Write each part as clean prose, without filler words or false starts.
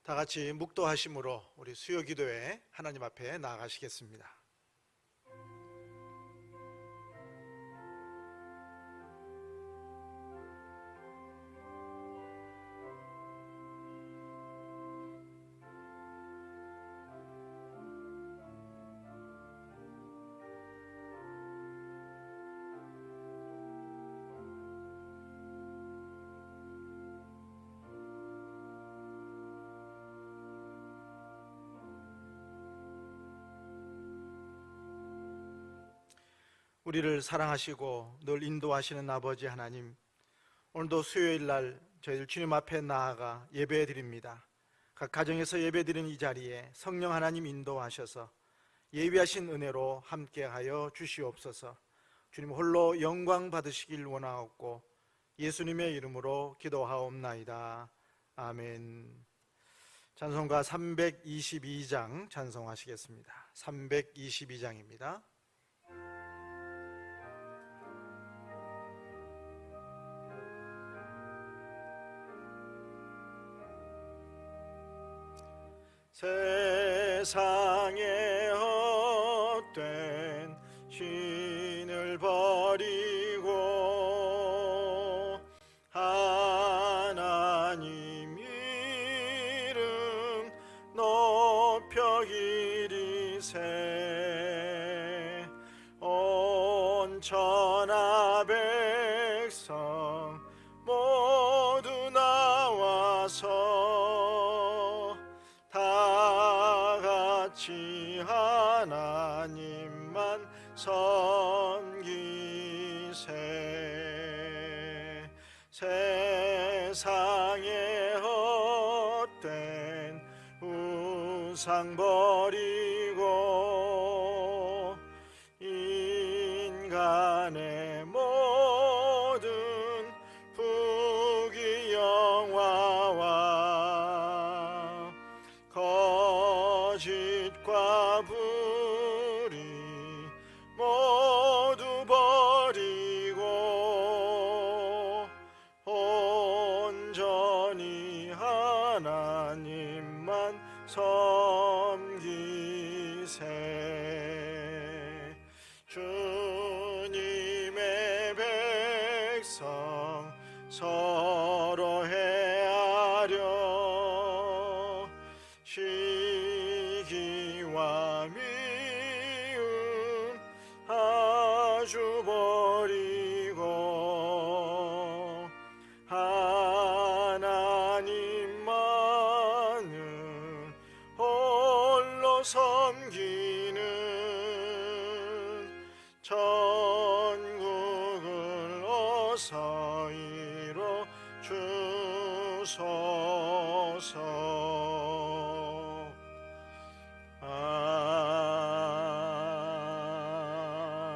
다 같이 묵도하심으로 우리 수요 기도에 하나님 앞에 나아가시겠습니다. 우리를 사랑하시고 늘 인도하시는 아버지 하나님, 오늘도 수요일 날 저희들 주님 앞에 나아가 예배 드립니다. 각 가정에서 예배 드리는 이 자리에 성령 하나님 인도하셔서 예비하신 은혜로 함께하여 주시옵소서. 주님 홀로 영광 받으시길 원하옵고 예수님의 이름으로 기도하옵나이다. 아멘. 찬송가 322장 찬송하시겠습니다. 322장입니다. 세상에 헛된 신을 버리고 하나님 이름 높여 기리세. 온 천하 백성 모두 나와서 다같이 하나님만 섬기세. 세상에 헛된 우상 버리고 인간의 모든 부귀영화와 거짓과 불의 모두 버리고 온전히 하나님만 섬기세. 주님의 백성 서로 헤아려 시기와 미움 아주 버리고 하나님만은 홀로 섬기는 천국을 어서 이뤄 주소서.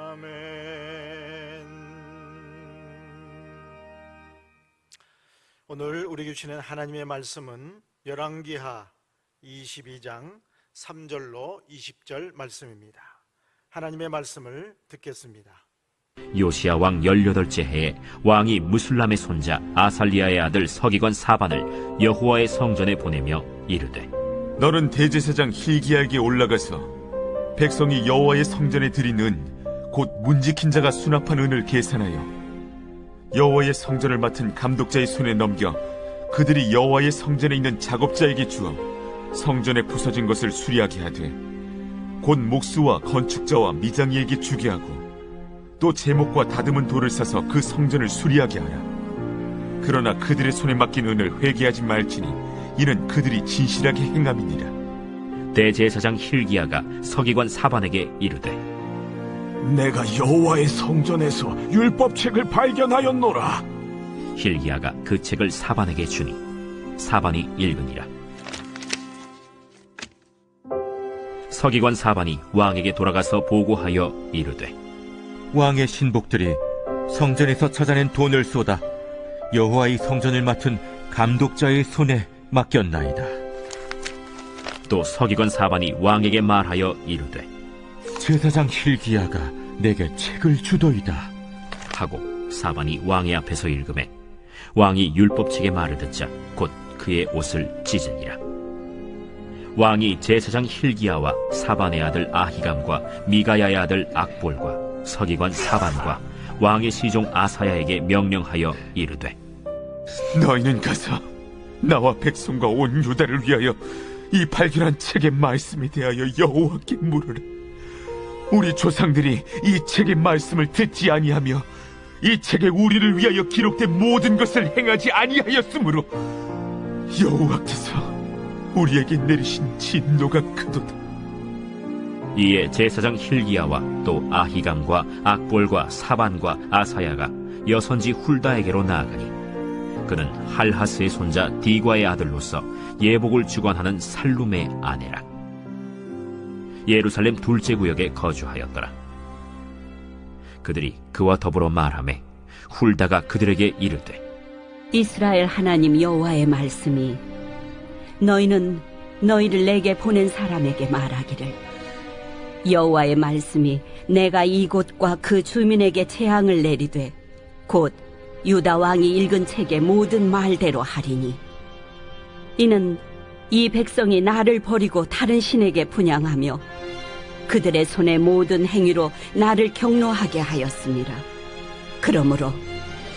아멘. 오늘 우리에게 주시는 하나님의 말씀은 열왕기하 22장 3절로 20절 말씀입니다. 하나님의 말씀을 듣겠습니다. 요시야 왕 18째 해에 왕이 무술람의 손자 아살리아의 아들 서기관 사반을 여호와의 성전에 보내며 이르되, 너는 대제사장 hil기야에게 올라가서 백성이 여호와의 성전에 드린 은 곧 문지킨 자가 수납한 은을 계산하여 여호와의 성전을 맡은 감독자의 손에 넘겨 그들이 여호와의 성전에 있는 작업자에게 주어 성전에 부서진 것을 수리하게 하되, 곧 목수와 건축자와 미장이에게 주게 하고 또 제목과 다듬은 돌을 사서 그 성전을 수리하게 하라. 그러나 그들의 손에 맡긴 은을 회개하지 말지니 이는 그들이 진실하게 행함이니라. 대제사장 hil기야가 서기관 사반에게 이르되, 내가 여호와의 성전에서 율법책을 발견하였노라. hil기야가 그 책을 사반에게 주니 사반이 읽으니라. 서기관 사반이 왕에게 돌아가서 보고하여 이르되, 왕의 신복들이 성전에서 찾아낸 돈을 쏟아 여호와의 성전을 맡은 감독자의 손에 맡겼나이다. 또 서기관 사반이 왕에게 말하여 이르되, 제사장 hil기야가 내게 책을 주도이다 하고 사반이 왕의 앞에서 읽으매 왕이 율법책의 말을 듣자 곧 그의 옷을 찢으니라. 왕이 제사장 힐기야와 사반의 아들 아히감과 미가야의 아들 악볼과 서기관 사반과 왕의 시종 아사야에게 명령하여 이르되 너희는 가서 나와 백성과 온 유다를 위하여 이 발견한 책의 말씀에 대하여 여호와께 물으라. 우리 조상들이 이 책의 말씀을 듣지 아니하며 이 책에 우리를 위하여 기록된 모든 것을 행하지 아니하였으므로 여호와께서 우리에게 내리신 진노가 크도다. 이에 제사장 힐기야와 또 아히감과 악볼과 사반과 아사야가 여선지 훌다에게로 나아가니 그는 할하스의 손자 디과의 아들로서 예복을 주관하는 살룸의 아내라. 예루살렘 둘째 구역에 거주하였더라. 그들이 그와 더불어 말하매 훌다가 그들에게 이르되 이스라엘 하나님 여호와의 말씀이 너희는 너희를 내게 보낸 사람에게 말하기를 여호와의 말씀이 내가 이곳과 그 주민에게 재앙을 내리되 곧 유다 왕이 읽은 책의 모든 말대로 하리니 이는 이 백성이 나를 버리고 다른 신에게 분향하며 그들의 손의 모든 행위로 나를 경노하게 하였습니다. 그러므로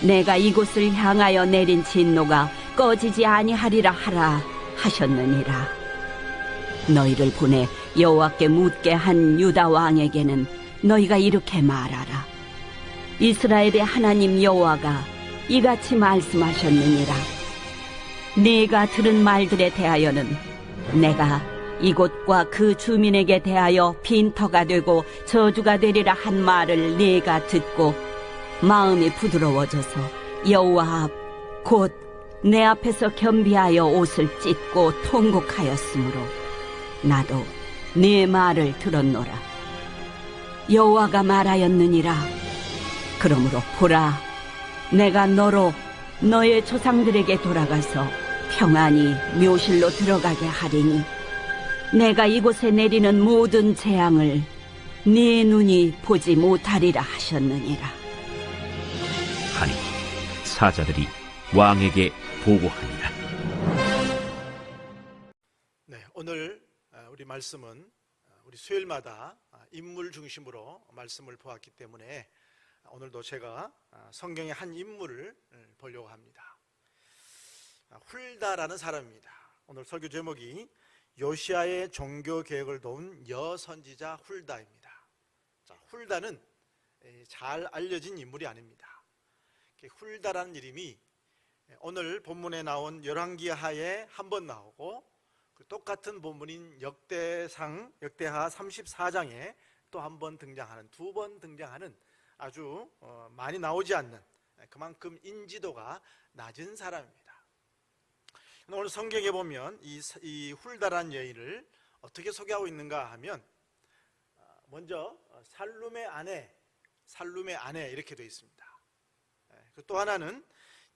내가 이곳을 향하여 내린 진노가 꺼지지 아니하리라 하라 하셨느니라. 너희를 보내 여호와께 묻게 한 유다 왕에게는 너희가 이렇게 말하라. 이스라엘의 하나님 여호와가 이같이 말씀하셨느니라. 네가 들은 말들에 대하여는 내가 이곳과 그 주민에게 대하여 빈터가 되고 저주가 되리라 한 말을 네가 듣고 마음이 부드러워져서 여호와 앞 곧 내 앞에서 겸비하여 옷을 찢고 통곡하였으므로 나도 네 말을 들었노라. 여호와가 말하였느니라. 그러므로 보라, 내가 너로 너의 조상들에게 돌아가서 평안히 묘실로 들어가게 하리니 내가 이곳에 내리는 모든 재앙을 네 눈이 보지 못하리라 하셨느니라. 하니 사자들이 왕에게 보고하니라. 네, 오늘 우리 말씀은 우리 수요일마다 인물 중심으로 말씀을 보았기 때문에 오늘도 제가 성경의 한 인물을 보려고 합니다. 훌다라는 사람입니다. 오늘 설교 제목이 요시야의 종교 개혁을 도운 여선지자 훌다입니다. 자, 훌다는 잘 알려진 인물이 아닙니다. 훌다라는 이름이 오늘 본문에 나온 열왕기하에 한 번 나오고 똑같은 본문인 역대하 34장에 또 한 번 등장하는, 두 번 등장하는 아주 많이 나오지 않는, 그만큼 인지도가 낮은 사람입니다. 오늘 성경에 보면 이 훌다라는 여인을 어떻게 소개하고 있는가 하면 먼저 살룸의 아내 이렇게 되어 있습니다. 또 하나는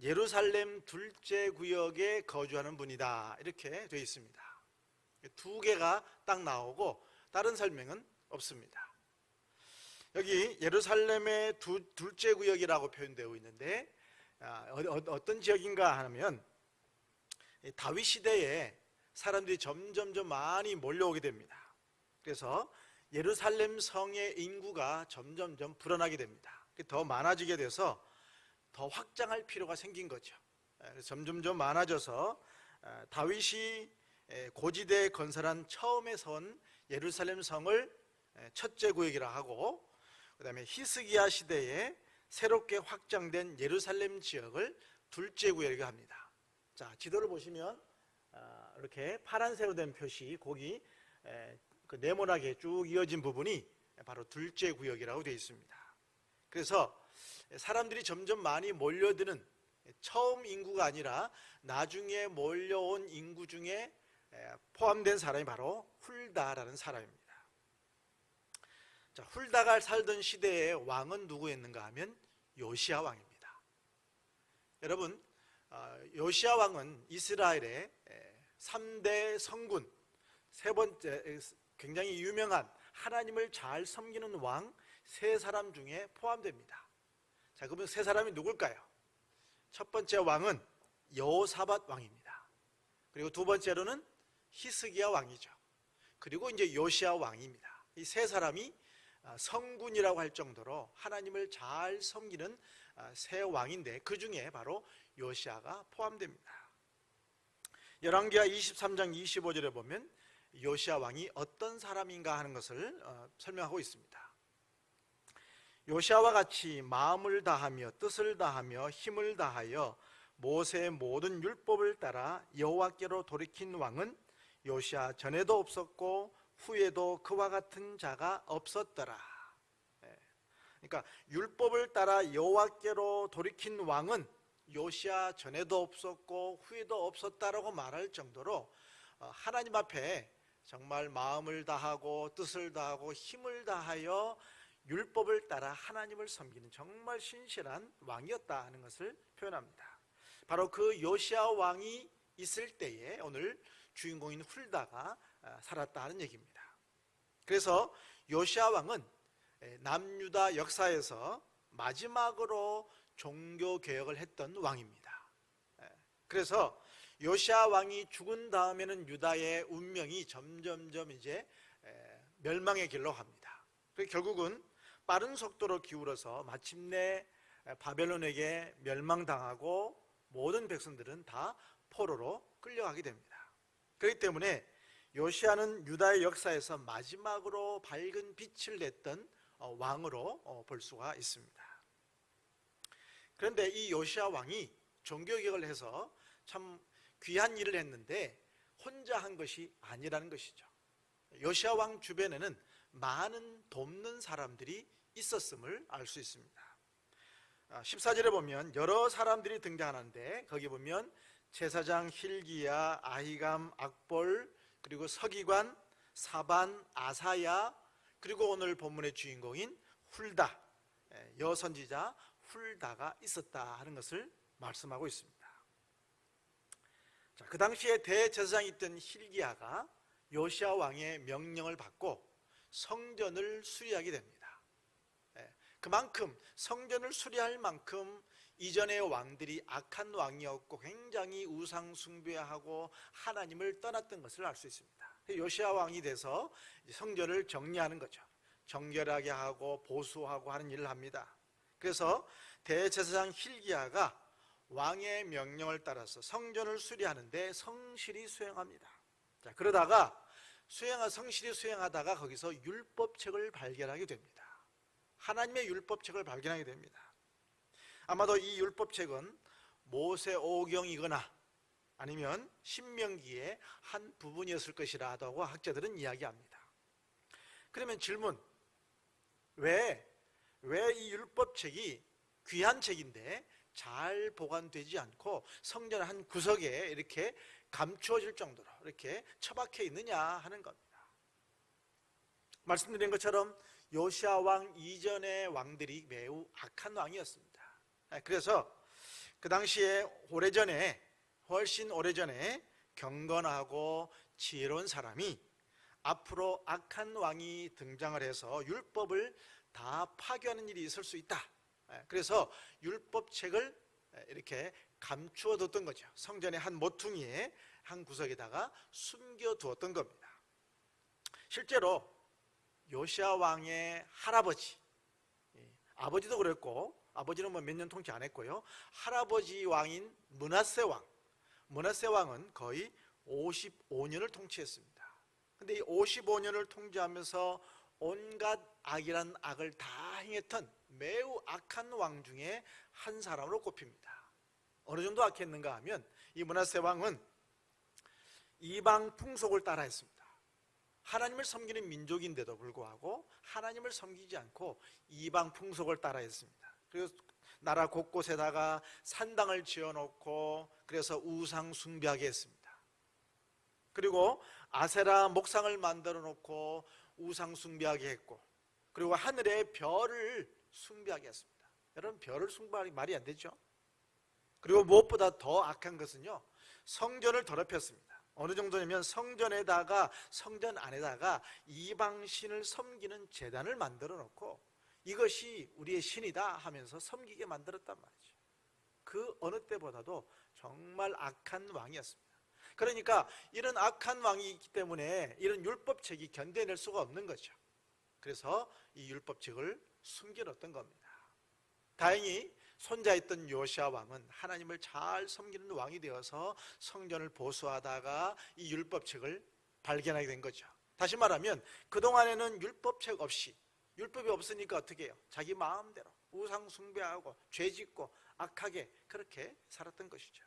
예루살렘 둘째 구역에 거주하는 분이다 이렇게 되어 있습니다. 두 개가 딱 나오고 다른 설명은 없습니다. 여기 예루살렘의 둘째 구역이라고 표현되어 있는데 어떤 지역인가 하면 다윗 시대에 사람들이 점점 많이 몰려오게 됩니다. 그래서 예루살렘 성의 인구가 점점 불어나게 됩니다. 더 많아지게 돼서 더 확장할 필요가 생긴 거죠. 점점 많아져서 다윗이 고지대에 건설한 처음에 선 예루살렘 성을 첫째 구역이라 하고, 그 다음에 히스기야 시대에 새롭게 확장된 예루살렘 지역을 둘째 구역이라고 합니다. 자, 지도를 보시면 이렇게 파란색으로 된 표시, 거기 그 네모나게 쭉 이어진 부분이 바로 둘째 구역이라고 되어 있습니다. 그래서 사람들이 점점 많이 몰려드는 처음 인구가 아니라 나중에 몰려온 인구 중에 포함된 사람이 바로 훌다라는 사람입니다. 자, 훌다가 살던 시대의 왕은 누구였는가 하면 요시야 왕입니다. 여러분, 요시야 왕은 이스라엘의 3대 성군, 세 번째 굉장히 유명한 하나님을 잘 섬기는 왕 세 사람 중에 포함됩니다. 자, 그러면 세 사람이 누굴까요? 첫 번째 왕은 여호사밧 왕입니다. 그리고 두 번째로는 히스기야 왕이죠. 그리고 이제 요시야 왕입니다. 이 세 사람이 성군이라고 할 정도로 하나님을 잘 섬기는 세 왕인데 그 중에 바로 요시야가 포함됩니다. 열왕기하 23장 25절에 보면 요시야 왕이 어떤 사람인가 하는 것을 설명하고 있습니다. 요시야와 같이 마음을 다하며 뜻을 다하며 힘을 다하여 모세의 모든 율법을 따라 여호와께로 돌이킨 왕은 요시야 전에도 없었고 후에도 그와 같은 자가 없었더라. 그러니까 율법을 따라 여호와께로 돌이킨 왕은 요시야 전에도 없었고 후에도 없었다라고 말할 정도로 하나님 앞에 정말 마음을 다하고 뜻을 다하고 힘을 다하여 율법을 따라 하나님을 섬기는 정말 신실한 왕이었다 하는 것을 표현합니다. 바로 그 요시야 왕이 있을 때에 오늘 주인공인 훌다가 살았다는 얘기입니다. 그래서 요시야 왕은 남유다 역사에서 마지막으로 종교 개혁을 했던 왕입니다. 그래서 요시야 왕이 죽은 다음에는 유다의 운명이 점점점 이제 멸망의 길로 갑니다. 그래서 결국은 빠른 속도로 기울어서 마침내 바벨론에게 멸망당하고 모든 백성들은 다 포로로 끌려가게 됩니다. 그렇기 때문에 요시야는 유다의 역사에서 마지막으로 밝은 빛을 냈던 왕으로 볼 수가 있습니다. 그런데 이 요시야 왕이 종교개혁을 해서 참 귀한 일을 했는데 혼자 한 것이 아니라는 것이죠. 요시야 왕 주변에는 많은 돕는 사람들이 있었음을 알 수 있습니다. 14절에 보면 여러 사람들이 등장하는데 거기 보면 제사장 힐기야, 아히감, 악볼, 그리고 서기관, 사반, 아사야, 그리고 오늘 본문의 주인공인 훌다, 여선지자 훌다가 있었다 하는 것을 말씀하고 있습니다. 자, 그 당시에 대제사장이 있던 힐기야가 요시야 왕의 명령을 받고 성전을 수리하게 됩니다. 그만큼 성전을 수리할 만큼 이전의 왕들이 악한 왕이었고 굉장히 우상 숭배하고 하나님을 떠났던 것을 알 수 있습니다. 요시야 왕이 돼서 성전을 정리하는 거죠. 정결하게 하고 보수하고 하는 일을 합니다. 그래서 대제사장 힐기야가 왕의 명령을 따라서 성전을 수리하는데 성실히 수행합니다. 자, 그러다가 성실히 수행하다가 거기서 율법책을 발견하게 됩니다. 하나님의 율법책을 발견하게 됩니다. 아마도 이 율법책은 모세오경이거나 아니면 신명기의 한 부분이었을 것이라고 학자들은 이야기합니다. 그러면 질문, 왜 이 율법책이 귀한 책인데 잘 보관되지 않고 성전 한 구석에 이렇게 감추어질 정도로 이렇게 처박혀 있느냐 하는 겁니다. 말씀드린 것처럼 요시야 왕 이전의 왕들이 매우 악한 왕이었습니다. 그래서 그 당시에 훨씬 오래전에 경건하고 지혜로운 사람이 앞으로 악한 왕이 등장을 해서 율법을 다 파괴하는 일이 있을 수 있다. 그래서 율법책을 이렇게 감추어 뒀던 거죠. 성전의 한 모퉁이에 한 구석에다가 숨겨 두었던 겁니다. 실제로 요시야 왕의 할아버지, 아버지도 그랬고 아버지는 뭐 몇 년 통치 안 했고요. 할아버지 왕인 므낫세 왕은 거의 55년을 통치했습니다. 근데 이 55년을 통치하면서 온갖 악이란 악을 다 행했던 매우 악한 왕 중에 한 사람으로 꼽힙니다. 어느 정도 악했는가 하면 이 므낫세 왕은 이방 풍속을 따라했습니다. 하나님을 섬기는 민족인데도 불구하고 하나님을 섬기지 않고 이방 풍속을 따라했습니다. 그래서 나라 곳곳에다가 산당을 지어놓고 그래서 우상 숭배하게 했습니다. 그리고 아세라 목상을 만들어 놓고 우상 숭배하게 했고, 그리고 하늘의 별을 숭배하게 했습니다. 여러분, 별을 숭배하기 말이 안 되죠. 그리고 무엇보다 더 악한 것은요, 성전을 더럽혔습니다. 어느 정도냐면 성전 안에다가 이방신을 섬기는 제단을 만들어 놓고 이것이 우리의 신이다 하면서 섬기게 만들었단 말이죠. 그 어느 때보다도 정말 악한 왕이었습니다. 그러니까 이런 악한 왕이 있기 때문에 이런 율법책이 견뎌낼 수가 없는 거죠. 그래서 이 율법책을 숨겨놓던 겁니다. 다행히 손자였던 요시아 왕은 하나님을 잘 섬기는 왕이 되어서 성전을 보수하다가 이 율법책을 발견하게 된 거죠. 다시 말하면 그동안에는 율법책 없이, 율법이 없으니까 어떻게 해요? 자기 마음대로 우상 숭배하고 죄짓고 악하게 그렇게 살았던 것이죠.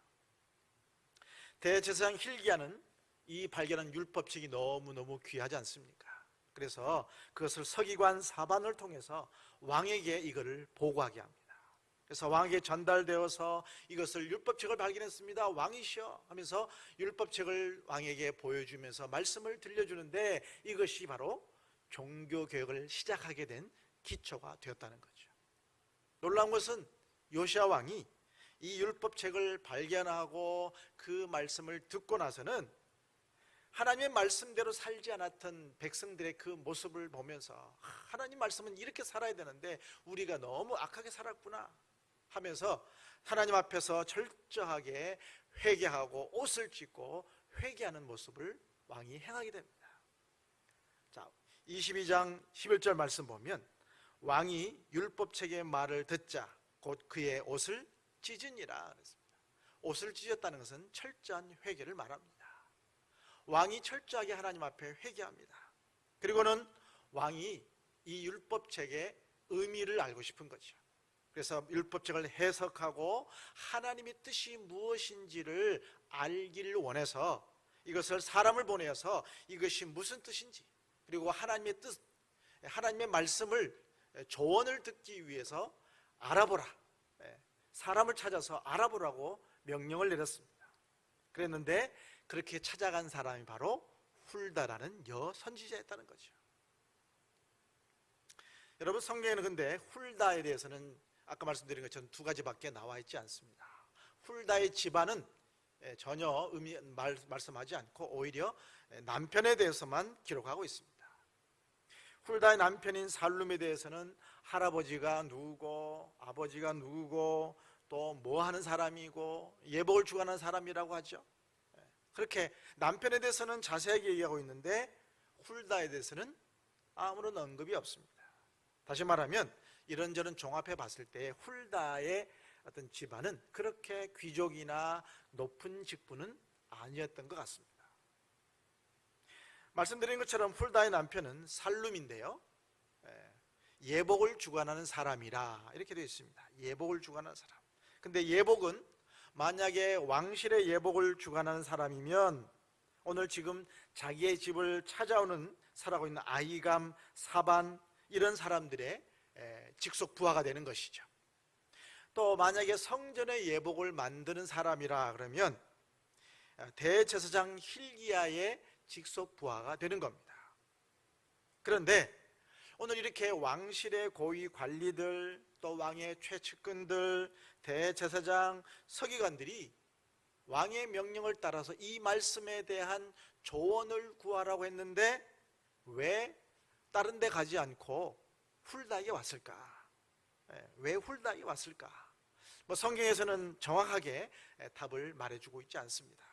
대제사장 힐기야는 이 발견한 율법책이 너무너무 귀하지 않습니까? 그래서 그것을 서기관 사반을 통해서 왕에게 이거를 보고하게 합니다. 그래서 왕에게 전달되어서 이것을 율법책을 발견했습니다, 왕이시여 하면서 율법책을 왕에게 보여주면서 말씀을 들려주는데 이것이 바로 종교개혁을 시작하게 된 기초가 되었다는 거죠. 놀라운 것은 요시야 왕이 이 율법책을 발견하고 그 말씀을 듣고 나서는 하나님의 말씀대로 살지 않았던 백성들의 그 모습을 보면서 하나님 말씀은 이렇게 살아야 되는데 우리가 너무 악하게 살았구나 하면서 하나님 앞에서 철저하게 회개하고 옷을 찢고 회개하는 모습을 왕이 행하게 됩니다. 자, 22장 11절 말씀 보면 왕이 율법책의 말을 듣자 곧 그의 옷을 찢으니라 그랬습니다. 옷을 찢었다는 것은 철저한 회개를 말합니다. 왕이 철저하게 하나님 앞에 회개합니다. 그리고는 왕이 이 율법책의 의미를 알고 싶은 거죠. 그래서 율법책을 해석하고 하나님의 뜻이 무엇인지를 알기를 원해서 이것을 사람을 보내서 이것이 무슨 뜻인지, 그리고 하나님의 뜻, 하나님의 말씀을 조언을 듣기 위해서 알아보라, 사람을 찾아서 알아보라고 명령을 내렸습니다. 그랬는데 그렇게 찾아간 사람이 바로 훌다라는 여선지자였다는 거죠. 여러분, 성경에는 근데 훌다에 대해서는 아까 말씀드린 것처럼 두 가지밖에 나와 있지 않습니다. 훌다의 집안은 전혀 말씀하지 않고 오히려 남편에 대해서만 기록하고 있습니다. 훌다의 남편인 살룸에 대해서는 할아버지가 누구고 아버지가 누구고 또 뭐 하는 사람이고 예복을 주관하는 사람이라고 하죠. 그렇게 남편에 대해서는 자세하게 얘기하고 있는데 훌다에 대해서는 아무런 언급이 없습니다. 다시 말하면 이런저런 종합해 봤을 때 훌다의 어떤 집안은 그렇게 귀족이나 높은 직분은 아니었던 것 같습니다. 말씀드린 것처럼 훌다의 남편은 살룸인데요, 예복을 주관하는 사람이라 이렇게 되어 있습니다. 예복을 주관하는 사람. 근데 예복은 만약에 왕실의 예복을 주관하는 사람이면 오늘 지금 자기의 집을 찾아오는 살아가고 있는 아히감, 사반 이런 사람들의 직속 부하가 되는 것이죠. 또 만약에 성전의 예복을 만드는 사람이라 그러면 대제사장 힐기야의 직속 부하가 되는 겁니다. 그런데 오늘 이렇게 왕실의 고위 관리들, 또 왕의 최측근들, 대제사장, 서기관들이 왕의 명령을 따라서 이 말씀에 대한 조언을 구하라고 했는데 왜 다른 데 가지 않고 훌다에게 왔을까? 왜 훌다에게 왔을까? 성경에서는 정확하게 답을 말해주고 있지 않습니다.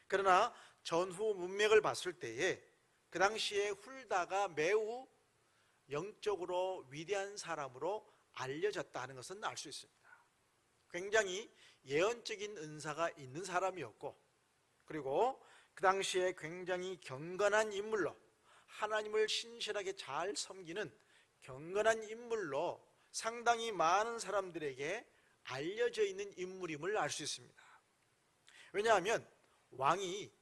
그러나 전후 문맥을 봤을 때에 그 당시에 훌다가 매우 영적으로 위대한 사람으로 알려졌다 하는 것은 알 수 있습니다. 굉장히 예언적인 은사가 있는 사람이었고, 그리고 그 당시에 굉장히 경건한 인물로, 하나님을 신실하게 잘 섬기는 경건한 인물로 상당히 많은 사람들에게 알려져 있는 인물임을 알 수 있습니다. 왜냐하면 왕이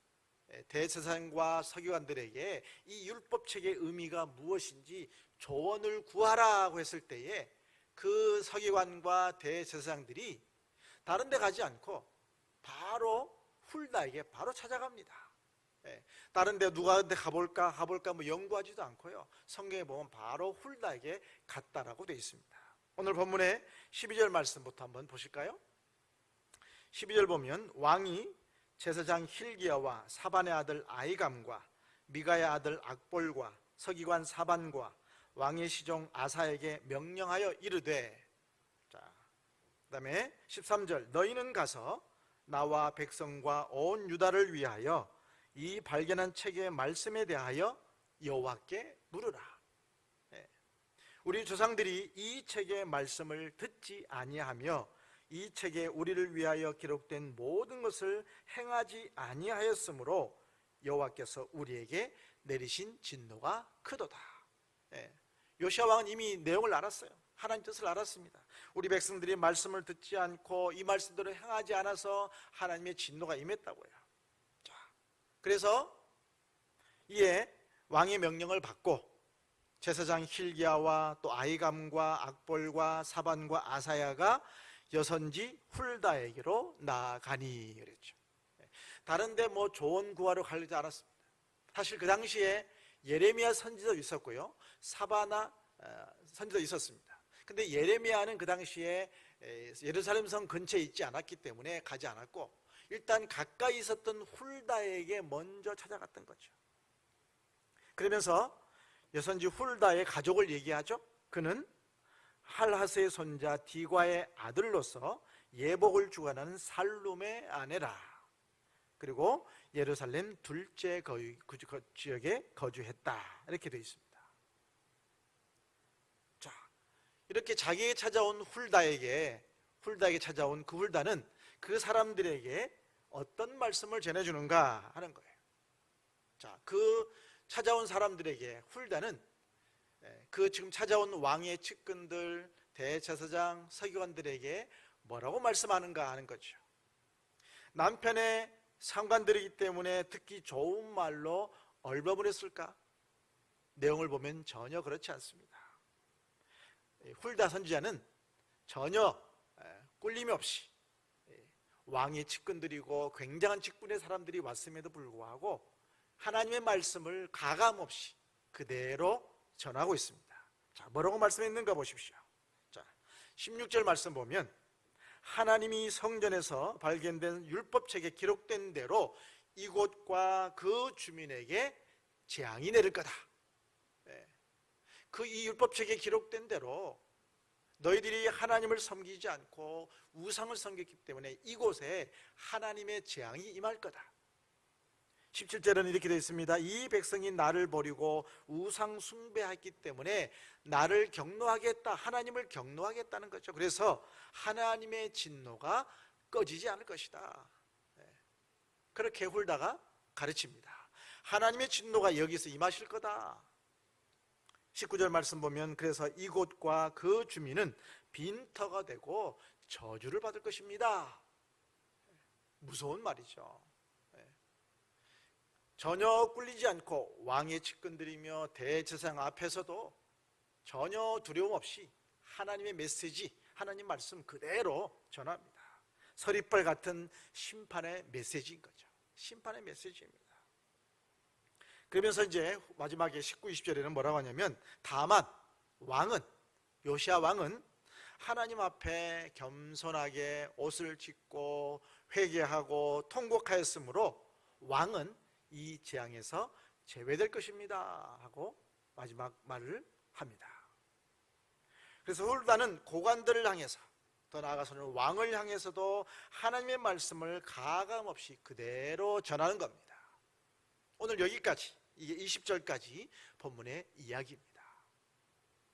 대제사장과 서기관들에게 이 율법책의 의미가 무엇인지 조언을 구하라고 했을 때에 그 서기관과 대제사장들이 다른 데 가지 않고 바로 훌다에게 바로 찾아갑니다. 다른 데 누가 가볼까 연구하지도 않고요, 성경에 보면 바로 훌다에게 갔다라고 되어 있습니다. 오늘 본문의 12절 말씀부터 한번 보실까요? 12절 보면 왕이 제사장 힐기야와 사반의 아들 아히감과 미가의 아들 악볼과 서기관 사반과 왕의 시종 아사에게 명령하여 이르되, 자, 그 다음에 13절 너희는 가서 나와 백성과 온 유다를 위하여 이 발견한 책의 말씀에 대하여 여호와께 물으라. 우리 조상들이 이 책의 말씀을 듣지 아니하며 이 책에 우리를 위하여 기록된 모든 것을 행하지 아니하였으므로 여호와께서 우리에게 내리신 진노가 크도다. 요시야 왕은 이미 내용을 알았어요. 하나님 뜻을 알았습니다. 우리 백성들이 말씀을 듣지 않고 이 말씀대로 행하지 않아서 하나님의 진노가 임했다고요. 자, 그래서 이에 왕의 명령을 받고 제사장 힐기야와 또 아히감과 악볼과 사반과 아사야가 여선지 훌다에게로 나아가니 그랬죠. 다른데 뭐 조언 구하러 가려지 않았습니다. 사실 그 당시에 예레미야 선지자도 있었고요, 사바나 선지자도 있었습니다. 근데 예레미야는 그 당시에 예루살렘 성 근처에 있지 않았기 때문에 가지 않았고, 일단 가까이 있었던 훌다에게 먼저 찾아갔던 거죠. 그러면서 여선지 훌다의 가족을 얘기하죠. 그는 할하스의 손자 디과의 아들로서 예복을 주관하는 살룸의 아내라. 그리고 예루살렘 둘째 지역에 거주했다. 이렇게 되어 있습니다. 자, 이렇게 자기에게 찾아온 훌다에게 찾아온 그 훌다는 그 사람들에게 어떤 말씀을 전해주는가 하는 거예요. 자, 그 찾아온 사람들에게 훌다는 그 지금 찾아온 왕의 측근들, 대제사장, 서기관들에게 뭐라고 말씀하는가 하는 거죠. 남편의 상관들이기 때문에 듣기 좋은 말로 얼버무렸을까? 내용을 보면 전혀 그렇지 않습니다. 훌다 선지자는 전혀 꿀림이 없이 왕의 측근들이고 굉장한 직분의 사람들이 왔음에도 불구하고 하나님의 말씀을 가감없이 그대로 전하고 있습니다. 자, 뭐라고 말씀했는가 보십시오. 자, 16절 말씀 보면 하나님이 성전에서 발견된 율법책에 기록된 대로 이곳과 그 주민에게 재앙이 내릴 거다. 그 이 율법책에 기록된 대로 너희들이 하나님을 섬기지 않고 우상을 섬겼기 때문에 이곳에 하나님의 재앙이 임할 거다. 17절은 이렇게 되어 있습니다. 이 백성이 나를 버리고 우상 숭배했기 때문에 나를 경노하겠다, 하나님을 경노하겠다는 거죠. 그래서 하나님의 진노가 꺼지지 않을 것이다. 그렇게 훌다가 가르칩니다. 하나님의 진노가 여기서 임하실 거다. 19절 말씀 보면 그래서 이곳과 그 주민은 빈터가 되고 저주를 받을 것입니다. 무서운 말이죠. 전혀 꿀리지 않고 왕의 측근들이며 대제사장 앞에서도 전혀 두려움 없이 하나님의 메시지, 하나님 말씀 그대로 전합니다. 서리빨 같은 심판의 메시지인 거죠. 심판의 메시지입니다. 그러면서 이제 마지막에 19, 20절에는 뭐라고 하냐면 다만 왕은, 요시야 왕은 하나님 앞에 겸손하게 옷을 찢고 회개하고 통곡하였으므로 왕은 이 재앙에서 제외될 것입니다 하고 마지막 말을 합니다. 그래서 훌다는 고관들을 향해서, 더 나아가서는 왕을 향해서도 하나님의 말씀을 가감없이 그대로 전하는 겁니다. 오늘 여기까지, 이게 20절까지 본문의 이야기입니다.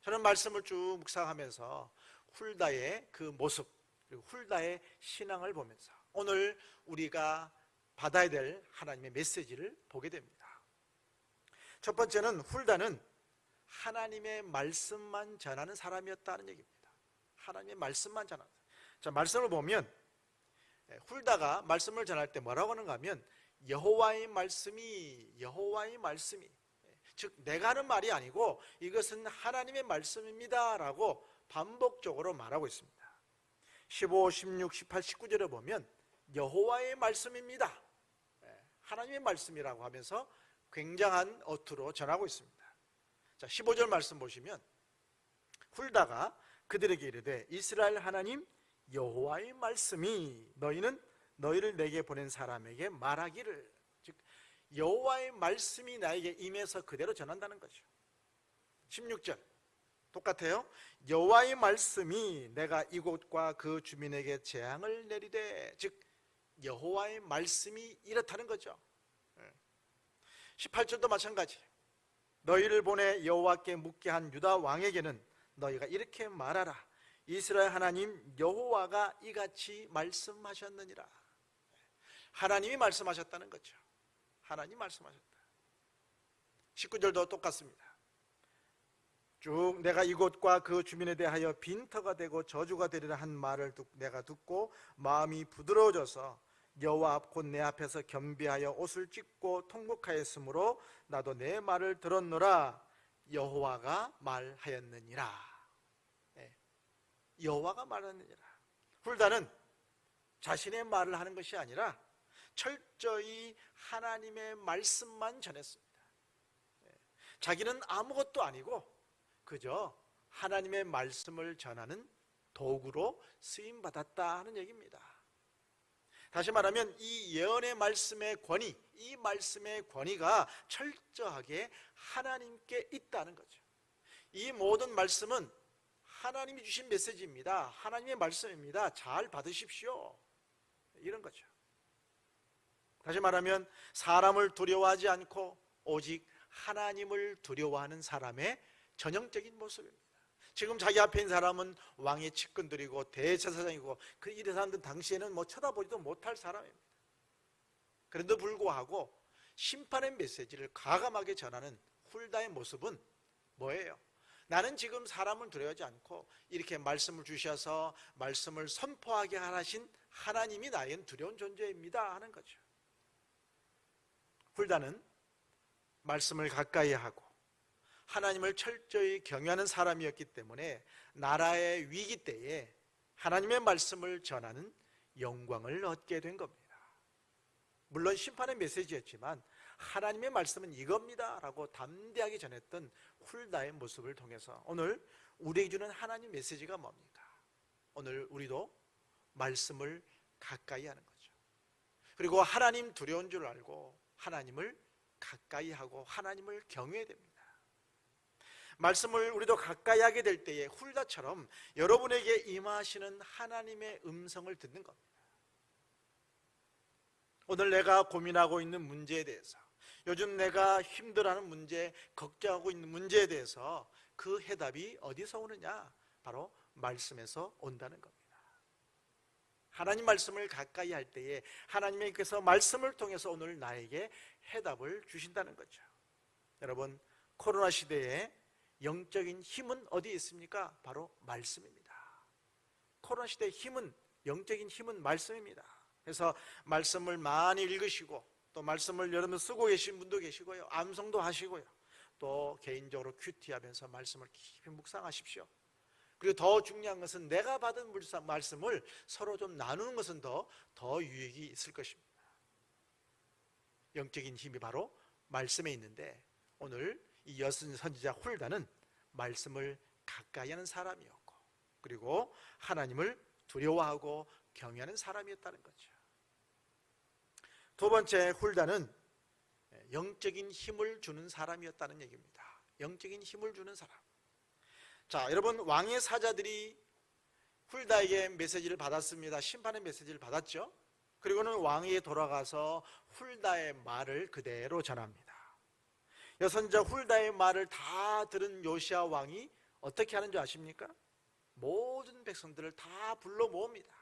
저는 말씀을 쭉 묵상하면서 훌다의 그 모습, 그리고 훌다의 신앙을 보면서 오늘 우리가 받아야 될 하나님의 메시지를 보게 됩니다. 첫 번째는 훌다는 하나님의 말씀만 전하는 사람이었다는 얘기입니다. 하나님의 말씀만 전하는. 자, 말씀을 보면 훌다가 말씀을 전할 때 뭐라고 하는가 하면 여호와의 말씀이, 즉 내가 하는 말이 아니고 이것은 하나님의 말씀입니다 라고 반복적으로 말하고 있습니다. 15, 16, 18, 19절에 보면 여호와의 말씀입니다, 하나님의 말씀이라고 하면서 굉장한 어투로 전하고 있습니다. 자, 15절 말씀 보시면 훌다가 그들에게 이르되 이스라엘 하나님 여호와의 말씀이 너희를 내게 보낸 사람에게 말하기를, 즉 여호와의 말씀이 나에게 임해서 그대로 전한다는 거죠. 16절 똑같아요. 여호와의 말씀이 내가 이곳과 그 주민에게 재앙을 내리되, 즉 여호와의 말씀이 이렇다는 거죠. 18절도 마찬가지. 너희를 보내 여호와께 묻게 한 유다 왕에게는 너희가 이렇게 말하라. 이스라엘 하나님 여호와가 이같이 말씀하셨느니라. 하나님이 말씀하셨다는 거죠. 하나님 말씀하셨다. 19절도 똑같습니다. 쭉 내가 이곳과 그 주민에 대하여 빈터가 되고 저주가 되리라 한 말을 내가 듣고 마음이 부드러워져서 여호와 앞 곧 내 앞에서 겸비하여 옷을 찢고 통곡하였으므로 나도 내 말을 들었노라. 여호와가 말하였느니라. 여호와가 말하느니라. 훌다는 자신의 말을 하는 것이 아니라 철저히 하나님의 말씀만 전했습니다. 자기는 아무것도 아니고 그저 하나님의 말씀을 전하는 도구로 쓰임받았다 하는 얘기입니다. 다시 말하면 이 예언의 말씀의 권위, 이 말씀의 권위가 철저하게 하나님께 있다는 거죠. 이 모든 말씀은 하나님이 주신 메시지입니다. 하나님의 말씀입니다. 잘 받으십시오. 이런 거죠. 다시 말하면 사람을 두려워하지 않고 오직 하나님을 두려워하는 사람의 전형적인 모습입니다. 지금 자기 앞에 있는 사람은 왕의 측근들이고 대제사장이고 그 이런 사람들 당시에는 쳐다보지도 못할 사람입니다. 그런데도 불구하고 심판의 메시지를 과감하게 전하는 훌다의 모습은 뭐예요? 나는 지금 사람을 두려워하지 않고 이렇게 말씀을 주셔서 말씀을 선포하게 하신 하나님이 나에겐 두려운 존재입니다 하는 거죠. 훌다는 말씀을 가까이 하고 하나님을 철저히 경외하는 사람이었기 때문에 나라의 위기 때에 하나님의 말씀을 전하는 영광을 얻게 된 겁니다. 물론 심판의 메시지였지만 하나님의 말씀은 이겁니다 라고 담대하게 전했던 훌다의 모습을 통해서 오늘 우리에게 주는 하나님 메시지가 뭡니까? 오늘 우리도 말씀을 가까이 하는 거죠. 그리고 하나님 두려운 줄 알고 하나님을 가까이 하고 하나님을 경외해야 됩니다. 말씀을 우리도 가까이 하게 될 때에 훌다처럼 여러분에게 임하시는 하나님의 음성을 듣는 겁니다. 오늘 내가 고민하고 있는 문제에 대해서, 요즘 내가 힘들어하는 문제, 걱정하고 있는 문제에 대해서 그 해답이 어디서 오느냐? 바로 말씀에서 온다는 겁니다. 하나님 말씀을 가까이 할 때에 하나님께서 말씀을 통해서 오늘 나에게 해답을 주신다는 거죠. 여러분, 코로나 시대에 영적인 힘은 어디에 있습니까? 바로 말씀입니다. 코로나 시대의 힘은, 영적인 힘은 말씀입니다. 그래서 말씀을 많이 읽으시고 또 말씀을 여러분 쓰고 계신 분도 계시고요, 암송도 하시고요, 또 개인적으로 큐티하면서 말씀을 깊이 묵상하십시오. 그리고 더 중요한 것은 내가 받은 말씀을 서로 좀 나누는 것은 더 유익이 있을 것입니다. 영적인 힘이 바로 말씀에 있는데 오늘 이 여선 선지자 훌다는 말씀을 가까이 하는 사람이었고 그리고 하나님을 두려워하고 경외하는 사람이었다는 거죠. 두 번째, 훌다는 영적인 힘을 주는 사람이었다는 얘기입니다. 영적인 힘을 주는 사람. 자, 여러분, 왕의 사자들이 훌다에게 메시지를 받았습니다. 심판의 메시지를 받았죠. 그리고는 왕에게 돌아가서 훌다의 말을 그대로 전합니다. 여선자 훌다의 말을 다 들은 요시야 왕이 어떻게 하는 줄 아십니까? 모든 백성들을 다 불러 모읍니다.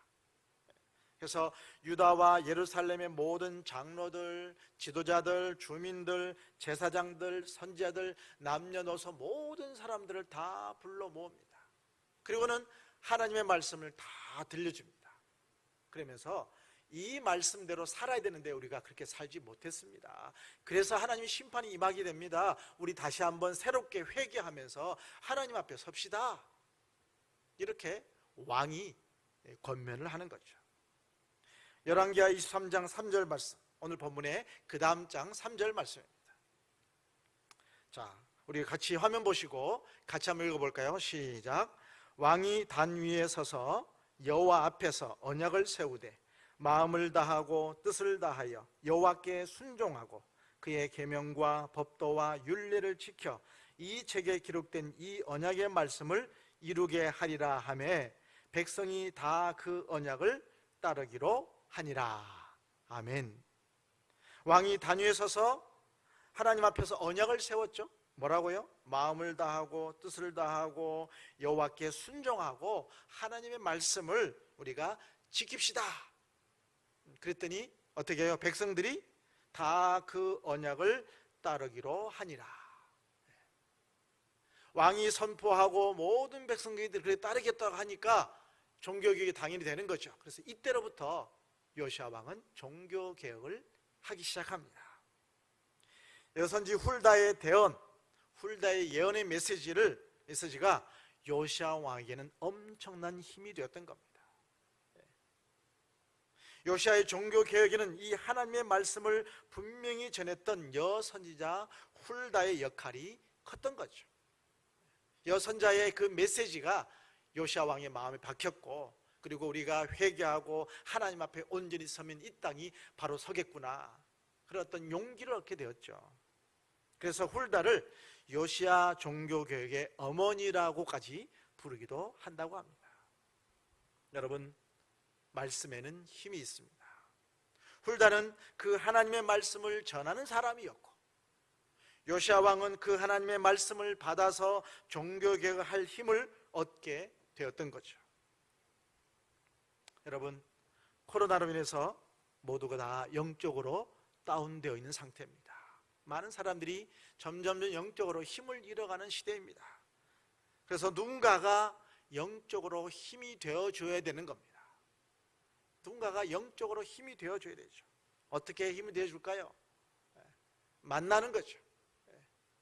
그래서 유다와 예루살렘의 모든 장로들, 지도자들, 주민들, 제사장들, 선지자들, 남녀노소 모든 사람들을 다 불러 모읍니다. 그리고는 하나님의 말씀을 다 들려줍니다. 그러면서 이 말씀대로 살아야 되는데 우리가 그렇게 살지 못했습니다. 그래서 하나님의 심판이 임하게 됩니다. 우리 다시 한번 새롭게 회개하면서 하나님 앞에 섭시다. 이렇게 왕이 권면을 하는 거죠. 열왕기하 23장 3절 말씀, 오늘 본문의 그 다음 장 3절 말씀입니다. 자, 우리 같이 화면 보시고 같이 한번 읽어볼까요? 시작. 왕이 단 위에 서서 여호와 앞에서 언약을 세우되 마음을 다하고 뜻을 다하여 여호와께 순종하고 그의 계명과 법도와 율례를 지켜 이 책에 기록된 이 언약의 말씀을 이루게 하리라 하매 백성이 다 그 언약을 따르기로 하니라. 아멘. 왕이 단위에 서서 하나님 앞에서 언약을 세웠죠. 뭐라고요? 마음을 다하고 뜻을 다하고 여호와께 순종하고 하나님의 말씀을 우리가 지킵시다. 그랬더니 어떻게 해요? 백성들이 다 그 언약을 따르기로 하니라. 왕이 선포하고 모든 백성들이 그래 따르겠다고 하니까 종교개혁이 당연히 되는 거죠. 그래서 이때로부터 요시야 왕은 종교개혁을 하기 시작합니다. 여선지 훌다의 대언, 훌다의 예언의 메시지가 요시야 왕에게는 엄청난 힘이 되었던 겁니다. 요시야의 종교개혁에는 이 하나님의 말씀을 분명히 전했던 여선지자 훌다의 역할이 컸던 거죠. 여선자의 그 메시지가 요시야 왕의 마음에 박혔고, 그리고 우리가 회개하고 하나님 앞에 온전히 서면 이 땅이 바로 서겠구나, 그런 어떤 용기를 얻게 되었죠. 그래서 훌다를 요시야 종교개혁의 어머니라고까지 부르기도 한다고 합니다. 여러분, 말씀에는 힘이 있습니다. 훌다는 그 하나님의 말씀을 전하는 사람이었고, 요시야 왕은 그 하나님의 말씀을 받아서 종교개혁을 할 힘을 얻게 되었던 거죠. 여러분, 코로나로 인해서 모두가 다 영적으로 다운되어 있는 상태입니다. 많은 사람들이 점점 영적으로 힘을 잃어가는 시대입니다. 그래서 누군가가 영적으로 힘이 되어줘야 되는 겁니다. 누군가가 영적으로 힘이 되어줘야 되죠. 어떻게 힘이 되어줄까요? 만나는 거죠.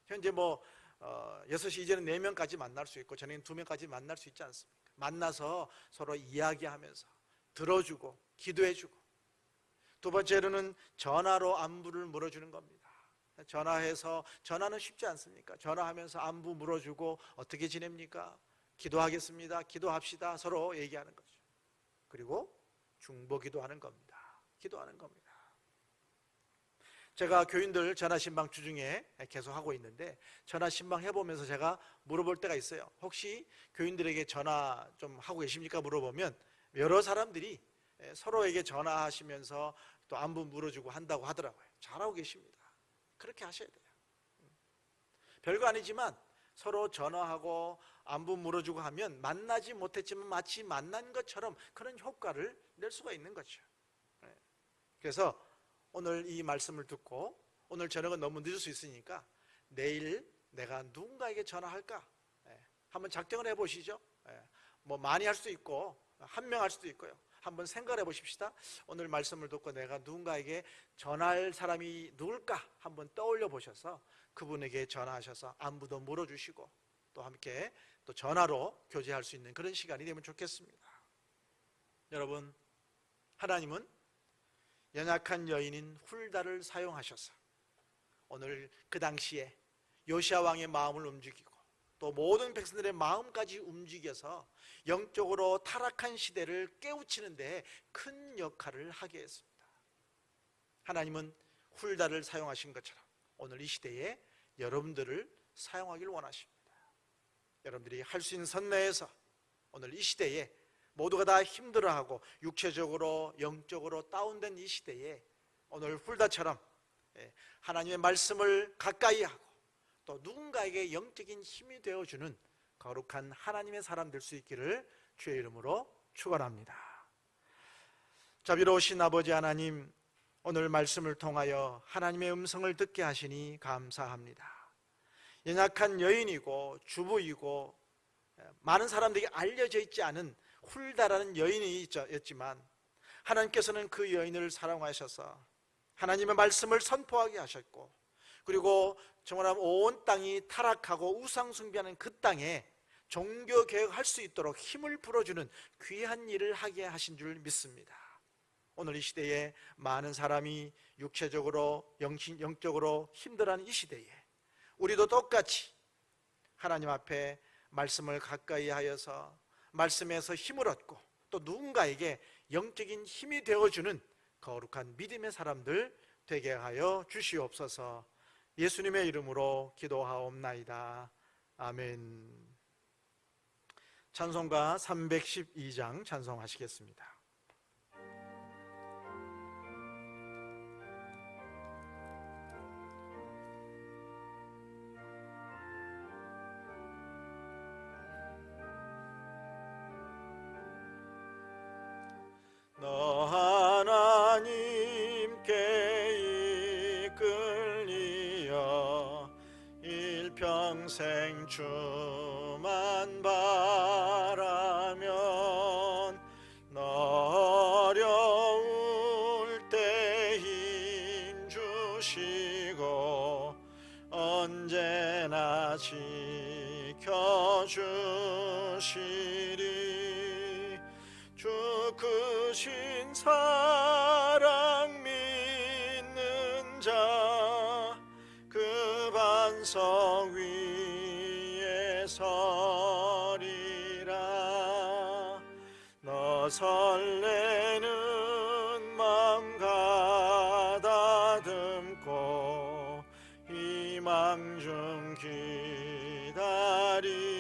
현재 6시 이제는 4명까지 만날 수 있고 저녁엔 2명까지 만날 수 있지 않습니까? 만나서 서로 이야기하면서 들어주고 기도해주고, 두 번째로는 전화로 안부를 물어주는 겁니다. 전화는 쉽지 않습니까? 전화하면서 안부 물어주고 어떻게 지냅니까? 기도하겠습니다. 기도합시다. 서로 얘기하는 거죠. 그리고 중보기도 하는 겁니다. 기도하는 겁니다. 제가 교인들 전화신방 주중에 계속 하고 있는데, 전화신방 해보면서 제가 물어볼 때가 있어요. 혹시 교인들에게 전화 좀 하고 계십니까? 물어보면 여러 사람들이 서로에게 전화하시면서 또 안부 물어주고 한다고 하더라고요. 잘하고 계십니다. 그렇게 하셔야 돼요. 별거 아니지만 서로 전화하고 안부 물어주고 하면 만나지 못했지만 마치 만난 것처럼 그런 효과를 낼 수가 있는 거죠. 그래서 오늘 이 말씀을 듣고, 오늘 저녁은 너무 늦을 수 있으니까 내일 내가 누군가에게 전화할까? 한번 작정을 해보시죠. 많이 할 수도 있고 한 명 할 수도 있고요. 한번 생각해 보십시다. 오늘 말씀을 듣고 내가 누군가에게 전화할 사람이 누굴까 한번 떠올려 보셔서 그분에게 전화하셔서 안부도 물어주시고 또 함께 또 전화로 교제할 수 있는 그런 시간이 되면 좋겠습니다. 여러분, 하나님은 연약한 여인인 훌다를 사용하셔서 오늘 그 당시에 요시야 왕의 마음을 움직이고 또 모든 백성들의 마음까지 움직여서 영적으로 타락한 시대를 깨우치는 데 큰 역할을 하게 했습니다. 하나님은 훌다를 사용하신 것처럼 오늘 이 시대에 여러분들을 사용하기를 원하십니다. 여러분들이 할 수 있는 선 내에서 오늘 이 시대에 모두가 다 힘들어하고 육체적으로 영적으로 다운된 이 시대에 오늘 훌다처럼 하나님의 말씀을 가까이 하고 또 누군가에게 영적인 힘이 되어주는 거룩한 하나님의 사람 될 수 있기를 주의 이름으로 축원합니다. 자비로우신 아버지 하나님, 오늘 말씀을 통하여 하나님의 음성을 듣게 하시니 감사합니다. 연약한 여인이고 주부이고 많은 사람들에게 알려져 있지 않은 훌다라는 여인이었지만 하나님께서는 그 여인을 사랑하셔서 하나님의 말씀을 선포하게 하셨고, 그리고 정말 온 땅이 타락하고 우상 숭배하는 그 땅에 종교개혁할 수 있도록 힘을 불어주는 귀한 일을 하게 하신 줄 믿습니다. 오늘 이 시대에 많은 사람이 육체적으로 영적으로 힘들어하는 이 시대에 우리도 똑같이 하나님 앞에 말씀을 가까이 하여서 말씀에서 힘을 얻고 또 누군가에게 영적인 힘이 되어주는 거룩한 믿음의 사람들 되게 하여 주시옵소서. 예수님의 이름으로 기도하옵나이다. 아멘. 찬송가 312장 찬송하시겠습니다. 평생 주만 바라면 어려울 때 힘 주시고 언제나 지켜주시리. 주 크신 사랑 믿는 자 그 반석 위에 서리라. 너 설레는 마음 가다듬고 희망 중 기다리면서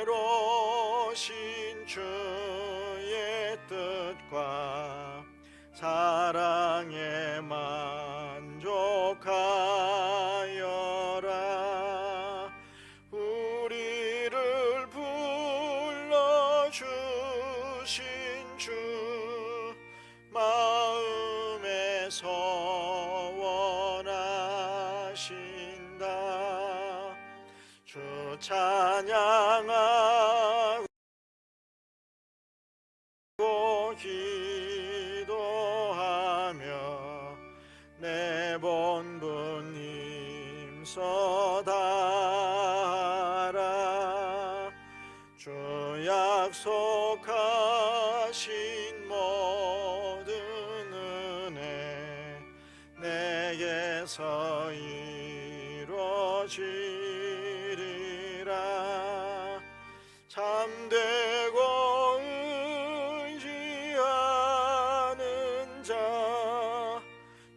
은혜로신 주의 뜻과 사랑에 만족하여라. 우리를 불러주신 주 마음에서 원하신다. 주 찬양하고 기도하며 내 본분 힘써다하라. 주 약속하신 모든 은혜 내게서 이루어지리라. 참되고 의지하는 자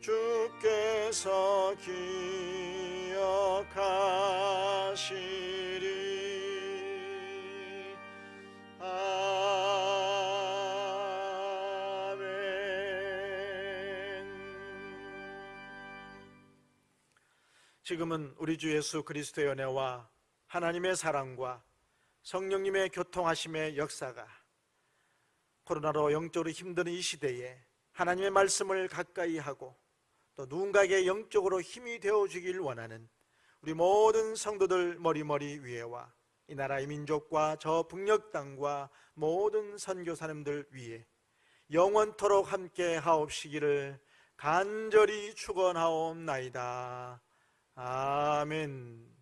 주께서 기억하시리. 아멘. 지금은 우리 주 예수 그리스도의 은혜와 하나님의 사랑과 성령님의 교통하심의 역사가 코로나로 영적으로 힘든 이 시대에 하나님의 말씀을 가까이 하고 또 누군가에게 영적으로 힘이 되어주길 원하는 우리 모든 성도들 머리머리 위에와 이 나라의 민족과 저 북녘 땅과 모든 선교사님들 위에 영원토록 함께 하옵시기를 간절히 축원하옵나이다. 아멘.